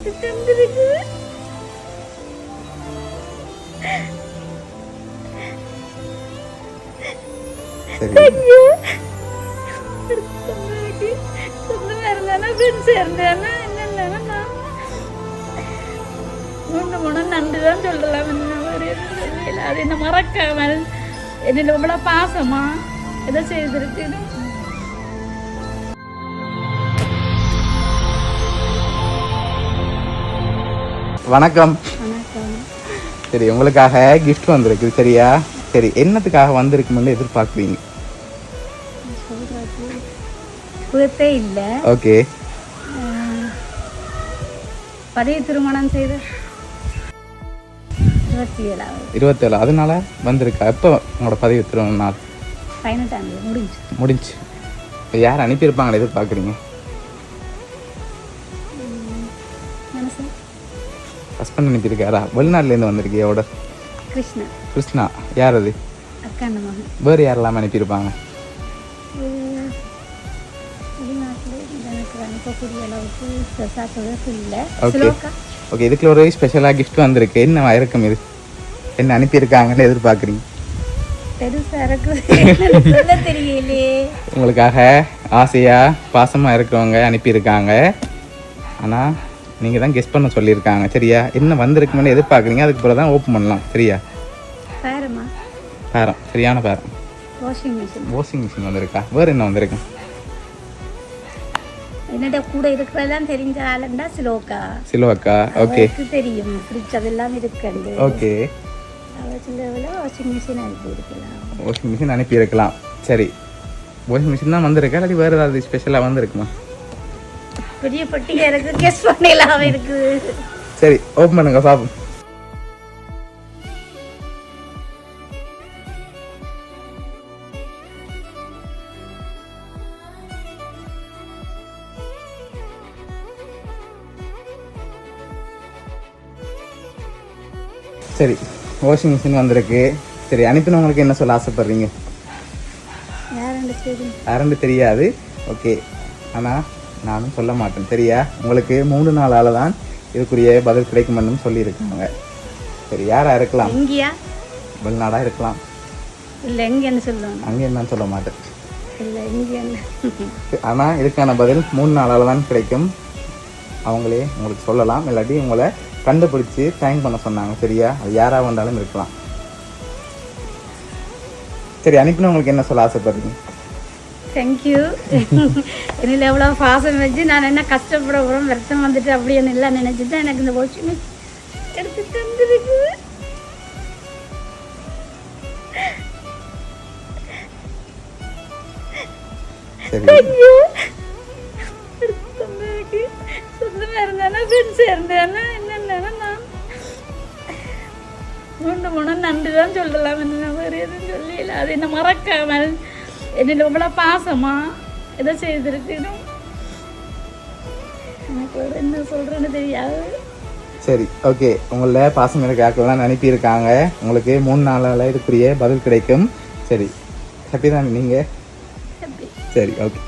எடுத்து தந்திருக்கு. தேங்க்யூ. சொந்தமா இருந்தானா ஃப்ரெண்ட்ஸ் இருந்தானா என்னன்னா நான் மூணு நன்றி தான் சொல்லலாம். என்ன அது என்ன மறக்காமல் என்னில் இவ்வளோ பாசமா எதை செய்திருக்கு. வணக்கம். வணக்கம். சரி, உங்களுக்காக கிஃப்ட் வந்திருக்கு. சரியா? சரி, என்னத்துக்காக வந்திருக்குன்னு எதிர்பார்க்குறீங்க? புகத்தே இல்லை. ஓகே. பதிவு திருமணம் செய்த 27. அதனால வந்திருக்கா? எப்போ உங்களோட பதிவு திருமணம் நாள்? 18 முடிஞ்சு. இப்போ யார் அனுப்பியிருப்பாங்களே எதிர்பார்க்குறீங்க? ஹஸ்பண்ட் அனுப்பியிருக்காரா? வெளிநாட்டிலேருந்து வந்திருக்கு. எவ்வளோ? கிருஷ்ணா. யார் அது? அக்காண்ட மகன். வேறு யாரெல்லாம் அனுப்பியிருப்பாங்க? ஓகே. இதுக்குள்ள ஒரு ஸ்பெஷலாக கிஃப்ட் வந்திருக்கு. என்ன இருக்கும்? இது என்ன அனுப்பியிருக்காங்கன்னு எதிர்பார்க்குறீங்க? உங்களுக்காக ஆசையாக பாசமாக இருக்கிறவங்க அனுப்பியிருக்காங்க. ஆனால் நீங்கள் தான் கெஸ் பண்ண சொல்லியிருக்காங்க. சரியா? என்ன வந்திருக்குன்னு எதிர்பார்க்குறீங்க? அதுக்கு பிறகு தான் ஓப்பன் பண்ணலாம். சரியா? பேரம். சரியான பேரம். வாஷிங் மிஷின் வந்திருக்கா? வேறு என்ன வந்திருக்கு? என்னோட கூட இருக்கிறதெல்லாம் தெரிஞ்ச ஆளுண்டா சிலோக்கா. ஓகே. தெரியும். ஃப்ரிட்ஜ் அதெல்லாம் இருக்குண்டு. ஓகே. வாஷிங் மிஷின் அனுப்பியிருக்கலாம். வாஷிங் மிஷின் அனுப்பியிருக்கலாம். சரி, வாஷிங் மிஷின் தான் வந்திருக்கா? இல்லாட்டி வேறு ஏதாவது ஸ்பெஷலாக வந்திருக்குமா? பெரிய பட்டிகை இருக்கு. கெஸ் பண்ணலாம் இருக்கு. சரி, ஓப்பன் பண்ணுங்க பாப்போம். சரி, வாஷிங் மிஷின் வந்திருக்கு. சரி, அனுப்பினவங்களுக்கு என்ன சொல்ல ஆசைப்படுறீங்க? யாருன்னு தெரியாது. ஓகே, ஆனால் நானும் சொல்ல மாட்டேன். சரியா? உங்களுக்கு 3 நாளால் தான் இதுக்குரிய பதில் கிடைக்குமென்னு சொல்லியிருக்காங்க. சரி, யாராக இருக்கலாம்? வெளிநாடாக இருக்கலாம். அங்கே என்னன்னு சொல்ல மாட்டேன். ஆனால் இதுக்கான பதில் 3 நாளால் தான் கிடைக்கும். அவங்களே உங்களுக்கு சொல்லலாம். இல்லாட்டி உங்களை கண்டுபிடிச்சி தேங்க் பண்ண சொன்னாங்க. சரியா? அது யாராக வந்தாலும் இருக்கலாம். சரி, அனுப்பினவங்களுக்கு என்ன சொல்ல ஆசைப்படுறீங்க? தேங்க்யூ. என்னில் எவ்வளோ பாசம் வச்சு நான் என்ன கஷ்டப்பட போகிறோம், வருத்தம் வந்துட்டு அப்படின்னு எல்லாம் நினச்சி தான் எனக்கு இந்த வாஷிங் மிஷின் எடுத்து தந்துருக்கு. தேங்க்யூ. சொந்தமாக இருந்தானா ஃப்ரெண்ட்ஸ் இருந்தானா என்னென்னா நான் மூணு நன்றி தான் சொல்லலாம். என்ன வேறு எதுவும் சொல்லல. அது என்ன மறக்காமல் என்னில் இவ்வளோ பாசமா எதை செய்திருக்கணும். எனக்கு என்ன சொல்கிறேன்னு தெரியாது. சரி, ஓகே. உங்களில் பாசம் இருக்க ஆக்கெல்லாம் அனுப்பியிருக்காங்க. உங்களுக்கு 3 நாளால் இதுக்குரிய பதில் கிடைக்கும். சரி, ஹாப்பி தானே நீங்கள்? சரி, ஓகே.